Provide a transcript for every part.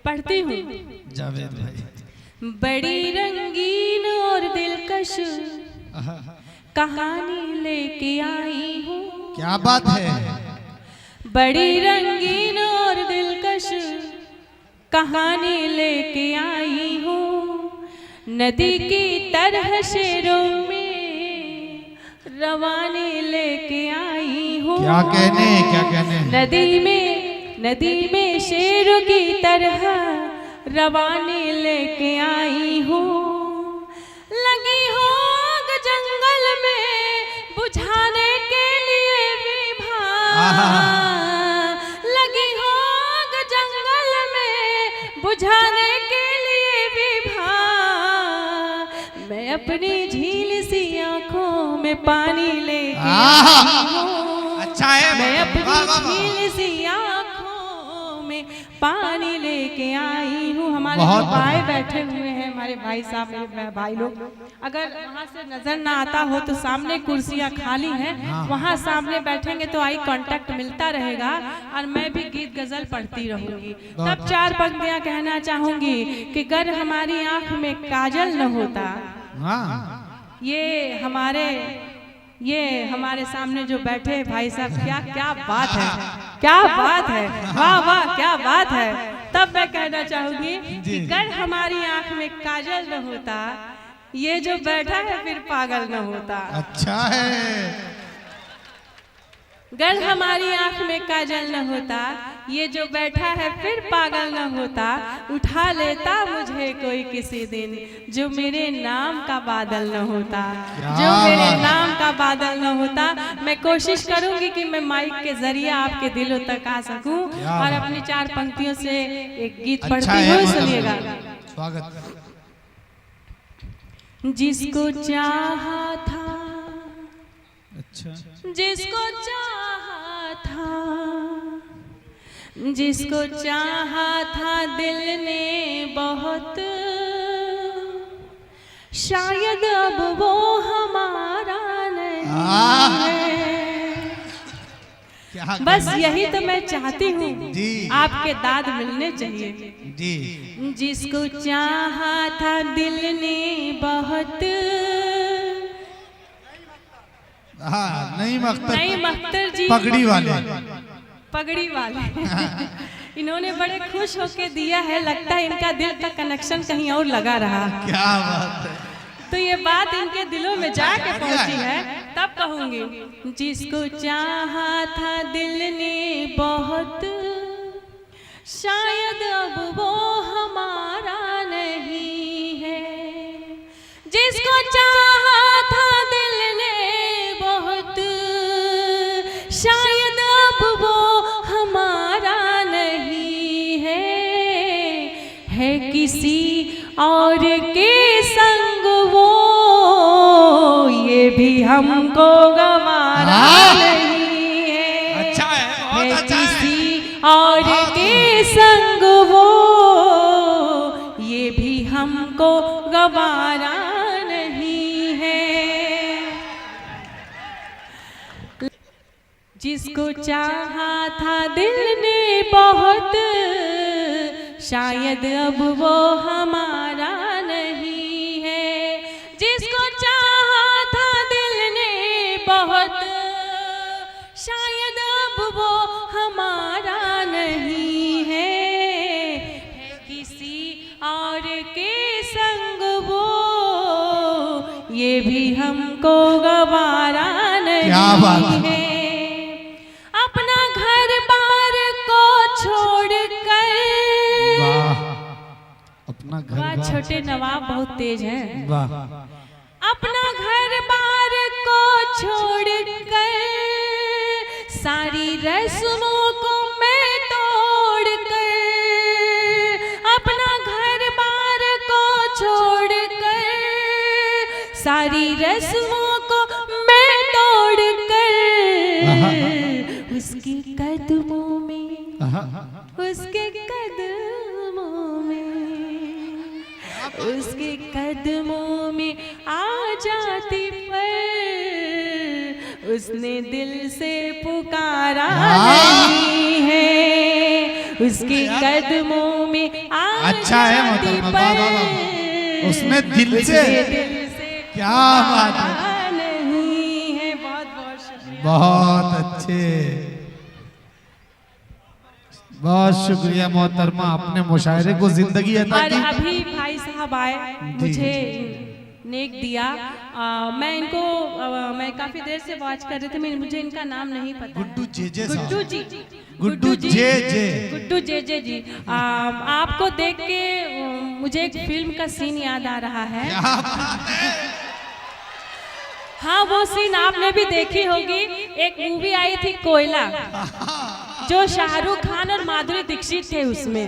पढ़ती हूँ। जावेद भाई। बड़ी रंगीन और दिलकश कहानी लेके आई हूँ। क्या बात है। बड़ी रंगीन और दिलकश कहानी लेके आई हूँ। नदी की तरह शेरों में रवानी लेके आई हूँ। क्या कहने नदी में शेरों की तरह रवानी लेके आई हूँ। लगी हो आग जंगल में बुझाने के लिए विभा। लगी हो आग जंगल में बुझाने के लिए विभा। मैं अपनी झील सी आंखों में पानी लेके आई हूँ। अच्छा है। मैं अपनी झील सी आंखों में पानी लेके आई हूँ। हमारे भाई बैठे हुए हैं, हमारे भाई साहब, मेरे भाई लोग। अगर वहाँ से नजर ना आता हो तो सामने कुर्सियाँ खाली हैं, वहाँ सामने बैठेंगे तो आई कांटेक्ट मिलता रहेगा और मैं भी गीत गजल पढ़ती रहूंगी। तब चार पंक्तियाँ कहना चाहूंगी कि अगर हमारी आंख में काजल न होता। ये हमारे सामने जो बैठे भाई साहब, क्या बात है, क्या बात है, वाह वाह क्या बात है। तब मैं कहना चाहूंगी कि अगर हमारी आंख में काजल न होता, ये जो बैठा है फिर पागल न होता। अच्छा है। अगर हमारी आंख में काजल न होता, ये जो बैठा है फिर पागल न होता। उठा लेता मुझे कोई किसी दिन, जो मेरे नाम का बादल न होता। जो मेरे नाम का बादल न होता। मैं कोशिश करूंगी कि मैं माइक के जरिए आपके दिलों तक आ सकूं और अपनी चार पंक्तियों से एक गीत पढ़ती हूँ, सुनिएगा। स्वागत। जिसको चाहा था, अच्छा, जिसको चाहा था, जिसको चाहा था दिल ने बहुत, शायद अब वो हमारा नहीं है। बस यही तो मैं चाहती हूँ, आपके दाद मिलने चाहिए जी। जिसको चाहा था दिल ने बहुत। नहीं मख्तर जी, पगड़ी वाले इन्होंने बड़े खुश होके दिया है। लगता है इनका दिल का कनेक्शन कहीं और लगा रहा। क्या बात है। तो ये बात इनके दिलों में जाके पहुंची है, तब कहूंगी। जिसको चाहा था दिल ने बहुत, शायद अब वो हमारा नहीं है। जिसको चाहा था दिल ने बहुत, शायद अब वो हमारा नहीं है किसी और के संग वो, ये भी हमको गवारा नहीं है। अच्छा है किसी और के संग वो, ये भी हमको गवारा नहीं है। जिसको चाहा था दिल ने बहुत, शायद अब वो हमारा नहीं है। जिसको चाहा था दिल ने बहुत, शायद अब वो हमारा नहीं है किसी और के संग वो, ये भी हमको गवारा नहीं है। अपना घर बार को छोड़कर, अपना घर, छोटे नवाब बहुत तेज हैं। वाह। अपना घर बार को छोड़कर, सारी रस्मों को मैं तोड़कर, अपना घर बार को छोड़कर, सारी रस्मों को मैं तोड़कर, उसके कदमों में, उसके कदमों में, उसके कदमों में आ जाती पर उसने दिल से पुकारा नहीं है। उसके कदमों में आ अच्छा है जाती मोहतरमा, पर वाह, वाह, वाह। उसने दिल से क्या बात है, नहीं है। बहुत बहुत शुक्रिया। बहुत अच्छे, बहुत शुक्रिया मोहतरमा, अपने मुशायरे को जिंदगी अता और की। अभी भाई साहब आए, मुझे नेक दिया। मैं इनको मैं काफी देर से वॉच कर रही थी, मुझे इनका नाम नहीं पता। गुड्डू जे गुड्डू जी, गुड्डू जे गुड्डू जे जी। आपको देख के मुझे एक फिल्म का सीन याद आ रहा है। क्या बात है। हाँ, वो सीन आपने भी देखी होगी। एक मूवी आई थी कोयला, जो शाहरुख खान और माधुरी दीक्षित थे उसमें।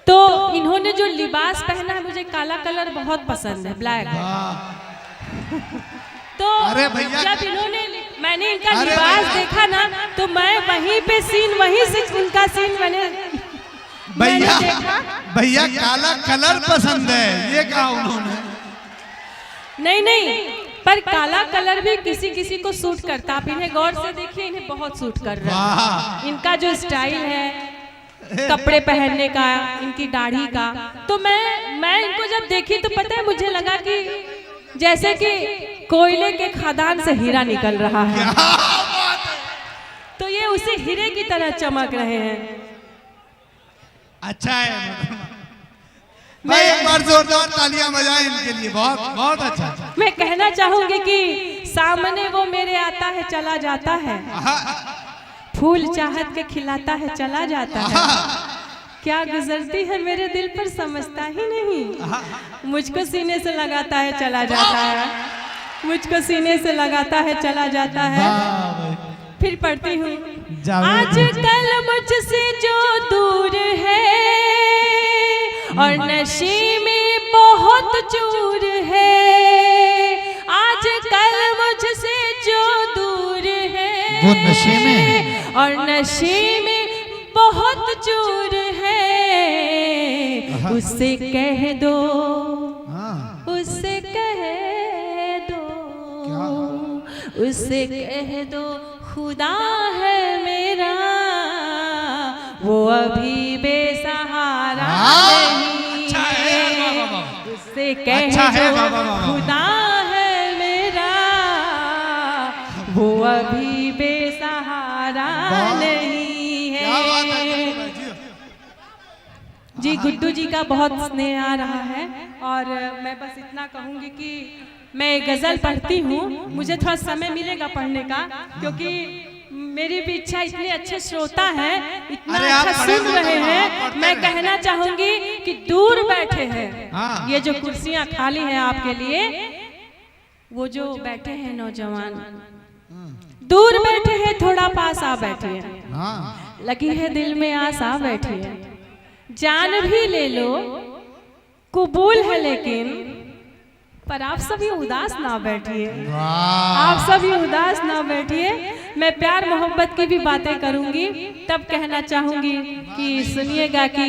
तो इन्होंने जो लिबास पहना है, मुझे काला कलर बहुत पसंद है, ब्लैक। तो अरे भैया, जब मैंने इनका अरे लिबास भैया, देखा ना, तो मैं वहीं पे सीन, वहीं से उनका सीन मैंने भैया देखा। भैया काला कलर पसंद है, ये कहा उन्होंने। नहीं, पर काला कलर भी किसी किसी को सूट करता। आप इन्हें गौर से देखिए, इन्हें बहुत सूट कर रहा है। इनका जो स्टाइल है कपड़े पहनने का, इनकी दाढ़ी का, तो मैं इनको जब देखी तो पता है, मुझे लगा कि जैसे कि कोयले के खदान से हीरा निकल रहा है। तो ये उसी हीरे की तरह चमक रहे हैं। अच्छा है, मैं एक बार जोरदार तालियां बजाएं इनके लिए। बहुत बहुत अच्छा। मैं कहना चाहूंगी कि सामने वो मेरे आता है चला जाता है, फूल चाहत के खिलाता है चला जाता है, क्या गुजरती है मेरे दिल पर समझता ही नहीं, मुझको सीने से लगाता है चला जाता है, मुझको सीने से लगाता है चला जाता है। फिर पढ़ती हूँ। आजकल मुझसे जो दूर है और नशे में बहुत चूर है, आजकल मुझसे जो दूर है वो नशे में और नशे में बहुत चूर है, उससे कह दो, उससे कह दो, उससे कह दो खुदा है मेरा, वो अभी बेसहारा नहीं है, उससे कह दो खुदा है मेरा, वो अभी बेसहारा नहीं है। जी, गुड्डू जी का बहुत स्नेह आ रहा है। और मैं बस इतना कहूँगी कि मैं गज़ल पढ़ती हूँ, मुझे थोड़ा समय मिलेगा पढ़ने का, क्योंकि मेरी भी इच्छा, इतने अच्छे श्रोता हैं, इतना अच्छा सुन रहे हैं। मैं कहना चाहूँगी कि दूर बैठे हैं, ये जो कुर्सियाँ खाली हैं आपके लिए, वो जो बैठे हैं नौजवान, दूर बैठे हैं, थोड़ा पास आ बैठिए, लगी है दिल में आस आ बैठिए, जान भी ले लो कबूल है लेकिन, पर आप सभी उदास ना बैठिए, आप सभी उदास ना बैठिए। मैं प्यार मोहब्बत की भी बातें करूंगी, तब कहना चाहूंगी कि सुनिएगा कि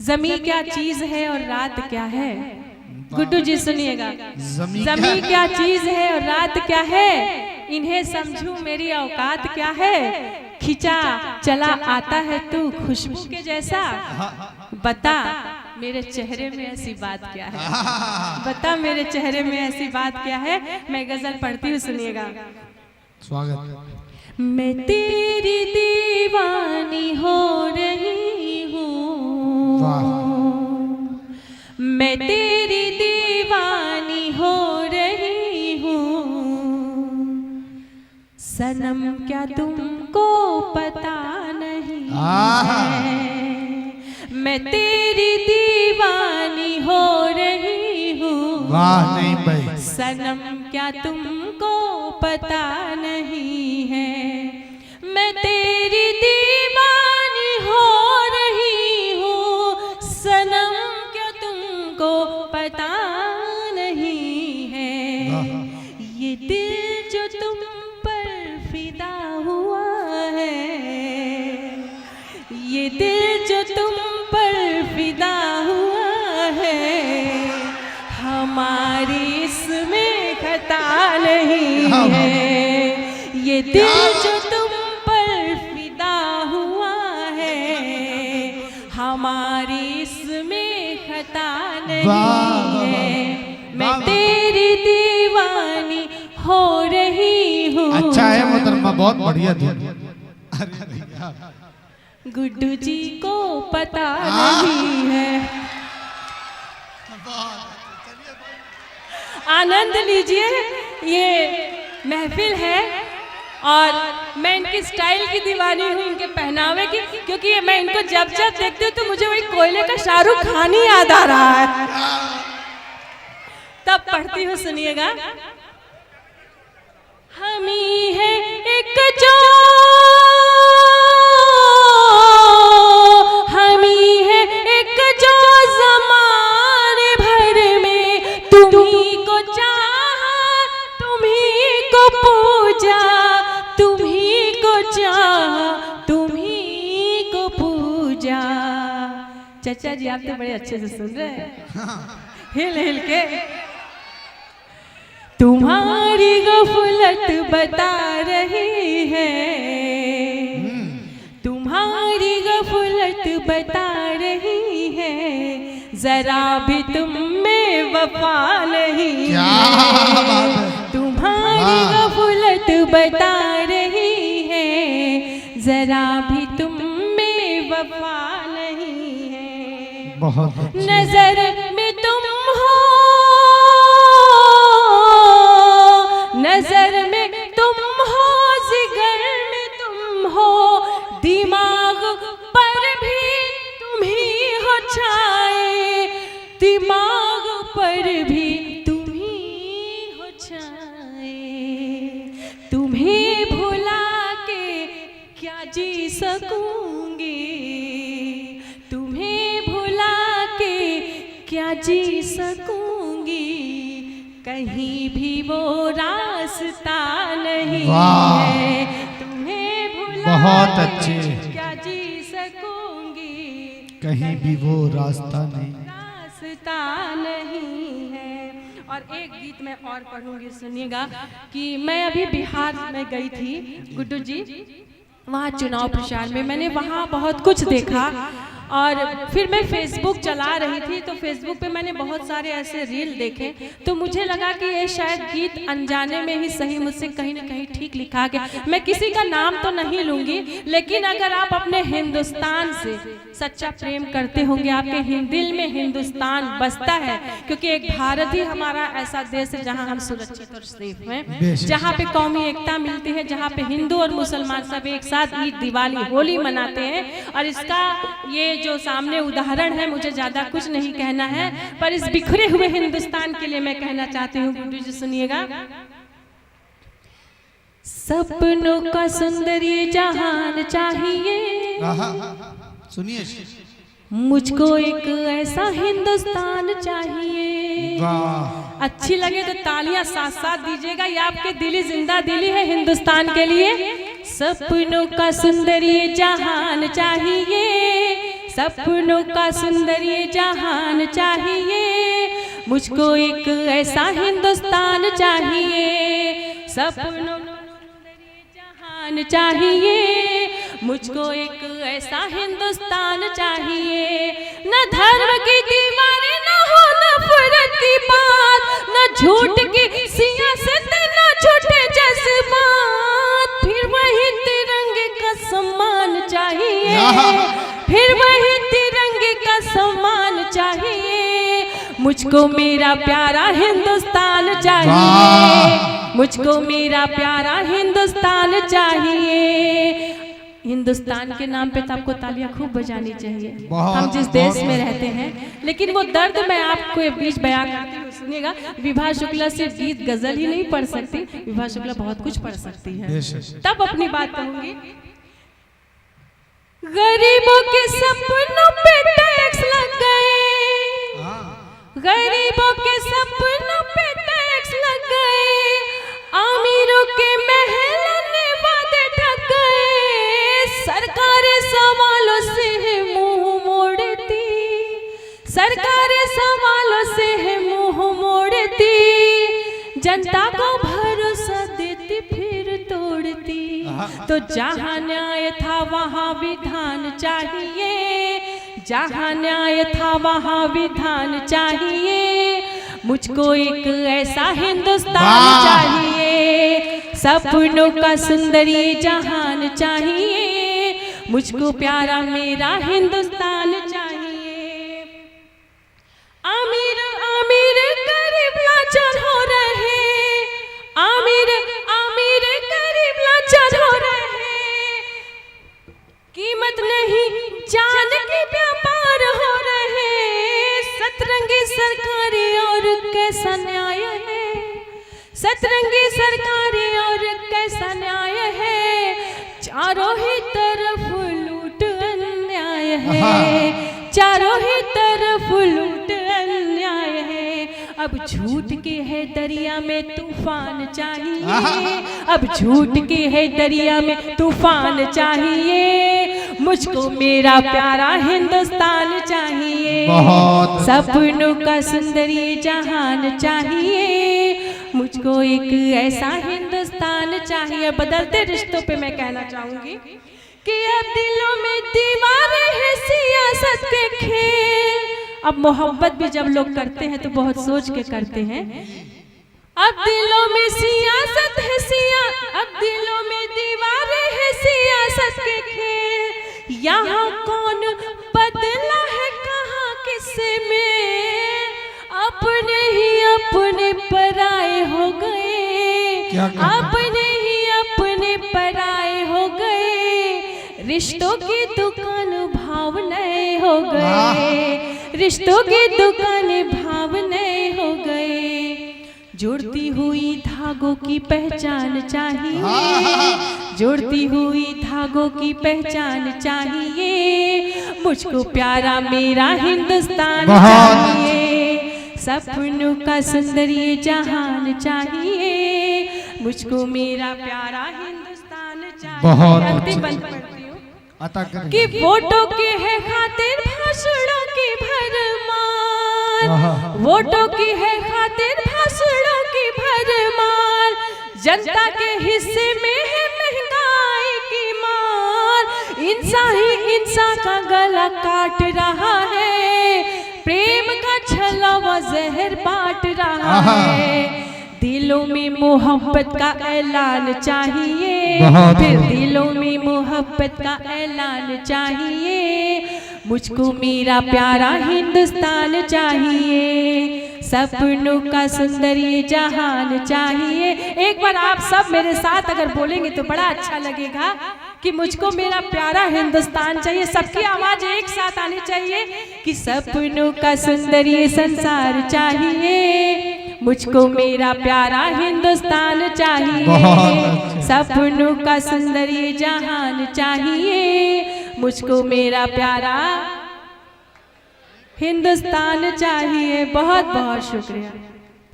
ज़मीं क्या चीज है और रात क्या है। गुड्डू जी सुनिएगा, ज़मीं क्या चीज है और रात क्या है, इन्हें समझूं मेरी औकात क्या है, खिंचा चला आता है तू खुशबू के जैसा, बता मेरे चेहरे में ऐसी बात क्या है, बता मेरे चेहरे में ऐसी बात क्या है। मैं गजल पढ़ती हूँ, सुनिएगा। स्वागत। मैं तेरी दीवानी हो रही हूँ, मैं तेरी दीवानी हो रही हूँ, सनम क्या तुमको पता नहीं है, मैं तेरी दीवानी हो रही हूँ, वाह नहीं भाई, सनम क्या तुमको पता नहीं है, मैं तेरी दीवानी हो रही हूँ, सनम क्या तुमको पता नहीं है, ये दिल जो तुम पर फिदा हुआ है, ये दिल जो तुम पर फिदा हुआ है, हमारी इसमें खता नहीं है, ये दिल जो तुम पर फिदा हमारी इसमें खता नहीं वाह, है, मैं तेरी दीवानी हो रही हूँ। अच्छा है मोहतरमा, बहुत बढ़िया धुन। अरे भैया गुड्डू जी को पता नहीं है। आनंद लीजिए, ये महफिल है और मैं इनकी स्टाइल की दीवानी हूँ, इनके पहनावे की, क्योंकि मैं इनको जब जब देखती हूँ तो मुझे वही कोयले का शाहरुख खान ही याद आ रहा है। तब पढ़ती हूँ, सुनिएगा। हम ही है एक जो, हम ही है एक जो ज़माने भर में तुम्ही को चाहा, तुम्ही को पूजा, तुम्ही को चाहा, तुम्ही को पूजा। चाचा जी आप तो बड़े अच्छे से सुन रहे हैं, हिल हिल के। तुम्हारी गफलत बता रही है, तुम्हारी गफलत बता रही है, जरा भी तुम में वफा नहीं है। तुम्हारी गफलत बता रही है, जरा भी तुम में वफा नहीं है। बहुत नजर में तुम हो, नजर में तुम हो, जिगर में तुम हो, दिमाग पर भी तुम ही हो छाए, दिमाग पर भी तुम ही हो छाए। तुम्हें भुला के क्या जी सकूंगी, तुम्हें भुला के क्या जी सकूंगी, कहीं भी वो रास्ता नहीं है। तुम्हें भुला बहुत अच्छे, क्या जी सकूंगी, कहीं भी वो रास्ता नहीं, रास्ता नहीं है। और एक गीत मैं और पढ़ूंगी, सुनिएगा। कि मैं अभी बिहार में गई थी गुड्डू जी, वहाँ चुनाव प्रचार में मैंने वहाँ बहुत कुछ देखा। और फिर मैं फेसबुक चला रही थी तो फेसबुक पे मैंने बहुत सारे ऐसे रील देखे, तो मुझे लगा कि ये शायद गीत अनजाने में ही सही मुझसे कहीं ना कहीं ठीक लिखा गया। मैं किसी का नाम तो नहीं लूंगी, लेकिन अगर आप अपने हिंदुस्तान से सच्चा प्रेम करते होंगे, आपके दिल में हिंदुस्तान बसता है, क्योंकि एक भारत ही हमारा ऐसा देश है जहाँ हम सुरक्षित और सेफ हैं, जहाँ पे कौमी एकता मिलती है, जहाँ पे हिंदू और मुसलमान सब एक साथ ईद, दिवाली, होली मनाते हैं। और इसका ये जो सामने उदाहरण है, मुझे ज्यादा कुछ नहीं कहना है, पर इस बिखरे हुए हिंदुस्तान के लिए मैं कहना चाहती हूँ। गुड्डू जी सुनिएगा। सपनों का सुंदर ये जहान चाहिए, सुनिए, मुझको एक ऐसा हिंदुस्तान चाहिए। अच्छी लगे तो तालियां साथ साथ दीजिएगा, ये आपके दिली जिंदा दिली है हिंदुस्तान के लिए। सपनों का सुंदर ये जहान चाहिए, सपनों का सुंदर ये जहान चाहिए, मुझको एक ऐसा हिंदुस्तान चाहिए। सपनों का सुंदर ये जहान चाहिए, मुझको एक ऐसा हिंदुस्तान चाहिए। न धर्म की दीवारें, न हो नफरत की बात, न झूठ की सियासत, न झूठे जज्बात। फिर वही तिरंगे का सम्मान चाहिए, फिर वही तिरंगे का सम्मान चाहिए। मुझको मेरा प्यारा हिंदुस्तान चाहिए, मुझको मेरा प्यारा हिंदुस्तान चाहिए। हिंदुस्तान के नाम पे तो आपको तालियां खूब बजानी चाहिए, हम जिस देश में रहते हैं। लेकिन वो दर्द मैं आपको बीच बयां करती हूँ, सुनिएगा। विभा शुक्ला सिर्फ गीत गजल ही नहीं पढ़ सकती, विभा शुक्ला बहुत कुछ पढ़ सकती है। तब अपनी बात कहूंगी। गरीबों के सपनों पे टैक्स लग गए, गरीबों के सपनों पे टैक्स लग गए, अमीरों के महल ने वादे ठग गए। सरकारें सवालों से है मुंह मोड़ती, सरकारें सवालों से है मुंह मोड़ती, जनता को भरोसा देती फिर तोड़ती। तो जहाँ न्याय था वहाँ विधान चाहिए, जहाँ न्याय था वहाँ विधान चाहिए, मुझको एक ऐसा हिंदुस्तान चाहिए, सपनों का सुंदर ये जहान चाहिए, मुझको प्यारा मेरा हिंदुस्तान चाहिए। आमिर आमिर गरीब लाचार हो रहे, आमिर आमिर गरीब लाचार हो रहे, कीमत नहीं जान के व्यापार हो रहे, सतरंगी सरकारी और कैसा न्याय है, सतरंगी सरकारी और कैसा न्याय है, चारों ही तरफ लूट अन्याय है, चारों ही तरफ लूट अन्याय है। अब झूठ के है दरिया में तूफान चाहिए, अब झूठ के है दरिया में तूफान चाहिए, मुझको मेरा प्यारा हिंदुस्तान चाहिए, सपनों का सुंदर ये जहान चाहिए, मुझको एक ऐसा हिंदुस्तान चाहिए। बदलते रिश्तों पे मैं कहना चाहूंगी कि अब दिलों में दीवारें हैं सियासत के खेल। अब मोहब्बत भी जब लोग करते हैं तो बहुत सोच के करते हैं। अब दिलों में सियासत है अब दिलों में दीवारें हैं सियासत के खेल, यहाँ कौन बदला है कहाँ किसे में, अपने ही अपने पराए हो गए, अपने ही अपने पराए हो गए, रिश्तों की दुकान भाव नए हो गए, रिश्तों की दुकान भाव नए हो गए, जुड़ती हुई धागों की पहचान चाहिए, जुड़ती हुई धागों की पहचान चाहिए, मुझको प्यारा मेरा हिंदुस्तान चाहिए, सपनों का सुंदर ये जहान चाहिए, मुझको मेरा प्यारा हिंदुस्तान चाहिए। बहुत कि वोटों के है खातिर भाषणों की भरमार, वोटों की है खातिर भाषणों की भरमार, जनता के हिस्से में है महंगाई की मार, इंसान ही इंसान का गला काट रहा है, प्रेम का छलावा जहर बांट रहा है, दिलों में मोहब्बत का ऐलान चाहिए, फिर दिलों में मोहब्बत का ऐलान चाहिए, मुझको मेरा प्यारा हिंदुस्तान चाहिए, सपनों का सुंदर ये जहान चाहिए। एक बार आप सब मेरे साथ अगर बोलेंगे तो बड़ा अच्छा लगेगा कि मुझको मेरा प्यारा हिंदुस्तान चाहिए। सबकी आवाज एक साथ आनी चाहिए कि सपनों का सुंदर ये संसार चाहिए, मुझको मेरा प्यारा हिंदुस्तान चाहिए, सपनों का सुंदर ये जहान चाहिए, मुझको मेरा प्यारा हिंदुस्तान चाहिए। बहुत बहुत शुक्रिया।